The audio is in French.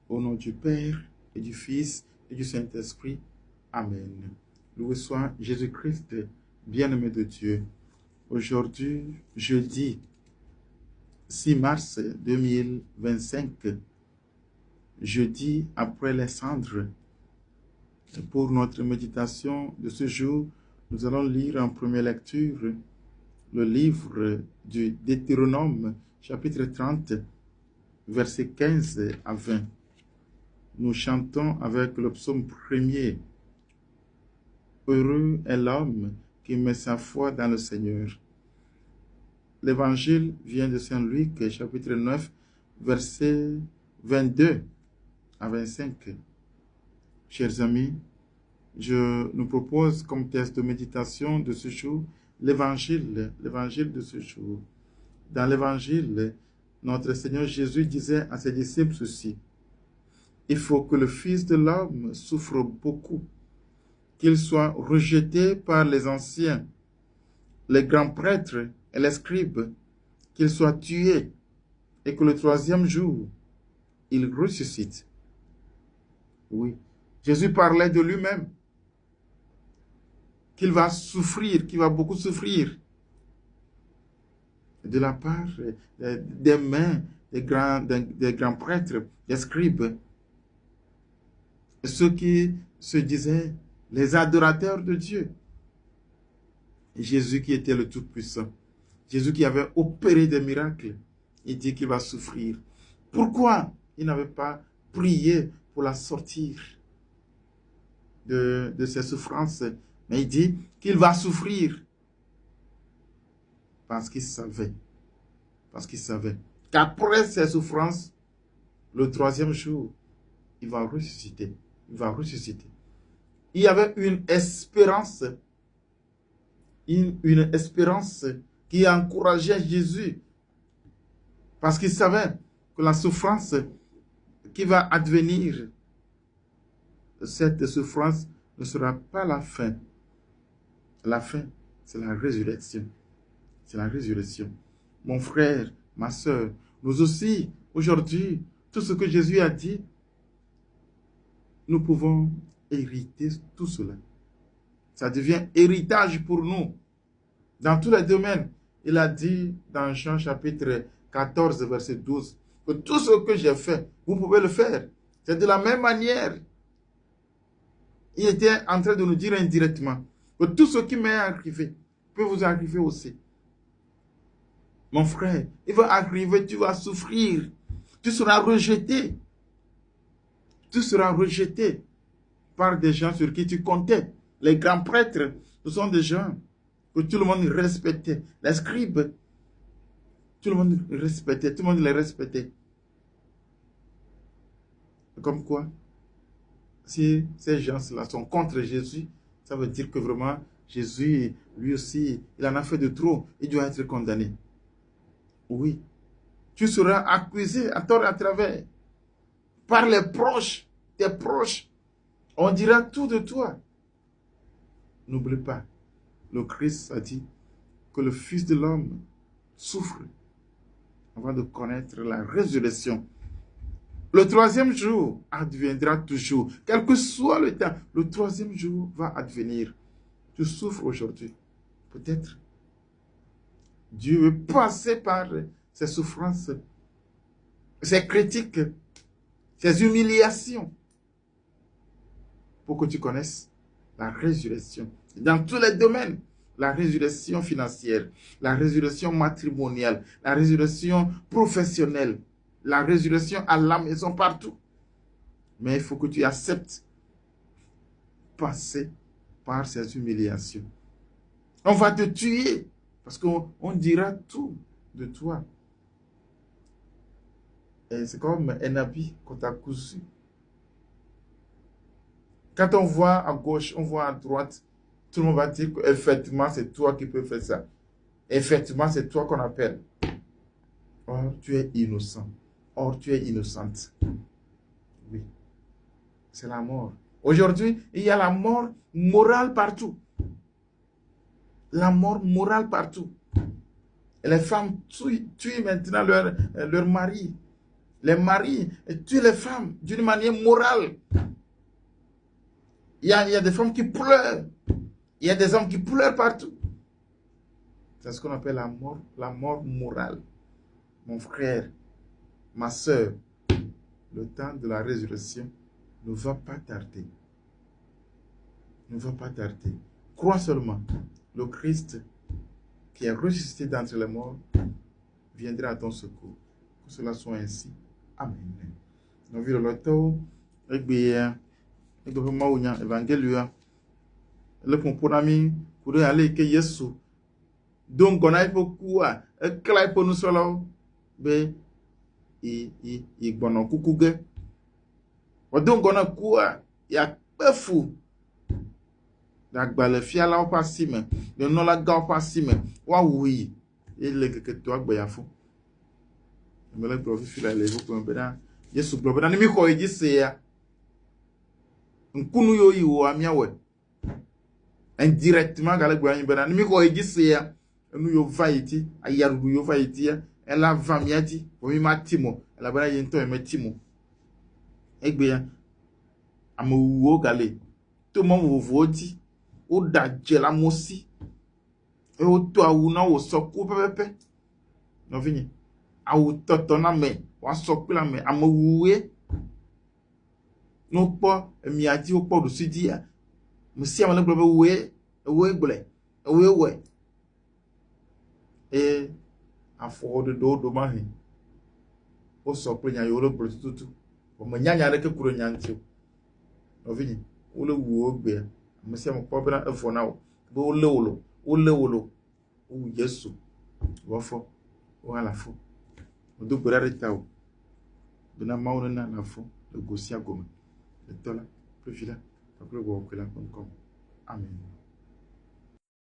Au nom du Père et du Fils et du Saint-Esprit. Amen. Loué soit Jésus-Christ, bien-aimé de Dieu. Aujourd'hui, jeudi 6 mars 2025, jeudi après les cendres. Pour notre méditation de ce jour, nous allons lire en première lecture le livre du Deutéronome, chapitre 30, versets 15 à 20. Nous chantons avec le psaume premier. Heureux est l'homme qui met sa foi dans le Seigneur. L'évangile vient de Saint Luc, chapitre 9, versets 22 à 25. Chers amis, je nous propose comme texte de méditation de ce jour l'évangile de ce jour. Dans l'évangile, notre Seigneur Jésus disait à ses disciples ceci: il faut que le Fils de l'homme souffre beaucoup, qu'il soit rejeté par les anciens, les grands prêtres et les scribes, qu'il soit tué et que le troisième jour, il ressuscite. Oui, Jésus parlait de lui-même, qu'il va souffrir, qu'il va beaucoup souffrir de la part des mains des grands prêtres, des scribes, ceux qui se disaient les adorateurs de Dieu. Jésus qui était le Tout-Puissant, Jésus qui avait opéré des miracles, il dit qu'il va souffrir. Pourquoi il n'avait pas prié pour la sortir de ses souffrances? Mais il dit qu'il va souffrir parce qu'il savait qu'après ses souffrances, le troisième jour, il va ressusciter. Il va ressusciter. Il y avait une espérance qui encourageait Jésus parce qu'il savait que la souffrance qui va advenir, cette souffrance ne sera pas la fin. La fin, c'est la résurrection. C'est la résurrection. Mon frère, ma soeur, nous aussi, aujourd'hui, tout ce que Jésus a dit, nous pouvons hériter tout cela. Ça devient héritage pour nous. Dans tous les domaines, il a dit dans Jean chapitre 14, verset 12, que tout ce que j'ai fait, vous pouvez le faire. C'est de la même manière. Il était en train de nous dire indirectement que tout ce qui m'est arrivé peut vous arriver aussi. Mon frère, il va arriver, tu vas souffrir. Tu seras rejeté. Tu seras rejeté par des gens sur qui tu comptais. Les grands prêtres, ce sont des gens que tout le monde respectait. Les scribes, tout le monde respectait, tout le monde les respectait. Comme quoi, si ces gens-là sont contre Jésus, ça veut dire que vraiment, Jésus, lui aussi, il en a fait de trop. Il doit être condamné. Oui. Tu seras accusé à tort et à travers par les proches, tes proches. On dira tout de toi. N'oublie pas, le Christ a dit que le Fils de l'homme souffre avant de connaître la résurrection. Le troisième jour adviendra toujours. Quel que soit le temps, le troisième jour va advenir. Tu souffres aujourd'hui. Peut-être Dieu veut passer par ces souffrances, ces critiques, ces humiliations pour que tu connaisses la résurrection. Dans tous les domaines, la résurrection financière, la résurrection matrimoniale, la résurrection professionnelle, la résurrection à la maison, partout. Mais il faut que tu acceptes passer par ces humiliations. On va te tuer parce qu'on dira tout de toi. Et c'est comme un habit qu'on t'a cousu. Quand on voit à gauche, on voit à droite, tout le monde va dire qu'effectivement, c'est toi qui peux faire ça. Effectivement, c'est toi qu'on appelle. Or, tu es innocent. Or, tu es innocente. Oui. C'est la mort. Aujourd'hui, il y a la mort morale partout. La mort morale partout. Et les femmes tuent maintenant leur mari. les maris tuent les femmes d'une manière morale. Il y a des femmes qui pleurent. Il y a des hommes qui pleurent partout. C'est ce qu'on appelle la mort morale. Mon frère, ma soeur, le temps de la résurrection ne va pas tarder. Ne va pas tarder. Crois seulement, le Christ qui est ressuscité d'entre les morts viendra à ton secours. Que cela soit ainsi. Amen. Nous vivons le temps. Évangile. Le pomponami, pour aller que Yesu. Donc, on a beaucoup à éclairer pour nous seuls. Mais, il bon en coucou. Donc, on a quoi? Il y a peu fou. Le fier là, on passe si, mais le nom là, on passe si, mais oui. Il est que toi, il faut. Mais le profil là, il est pour un Yesu, blabber, n'a mis quoi, il dit c'est ya. Un kunu yo yi wo amia we. Indirectement, galé gwa yin bena. N'a mis quoi, il dit c'est ya. Nous yo vaiti, ayaru yo vaiti ya. Elle a vamiati, pour mi matimo. Elle a bena yento et metimo. Egbe amu galé. Tout le monde vous vote. Ou da djela mosi. Et ou to a ou na ou sokou pepepe. Non vini. A ou toto na me. Ou a sokou la me. Amu ouwe. Non pas, mi a dit ou pas de se dire. Monsieur a malgré ouwe. Ouwe gle. Ouwe ouwe. Et a fort de do mahi. O sokou nya yo le prostitutu. O me nyanya reke kuro nyanti. Non vini. Ou le ouwe gbe. Monsieur mon papa na efo na o bo le wolo o Yesu wo fo o ala fo o do gbera reta o bina mawo na la fo le gosia goma le tola profila pour que vous amen.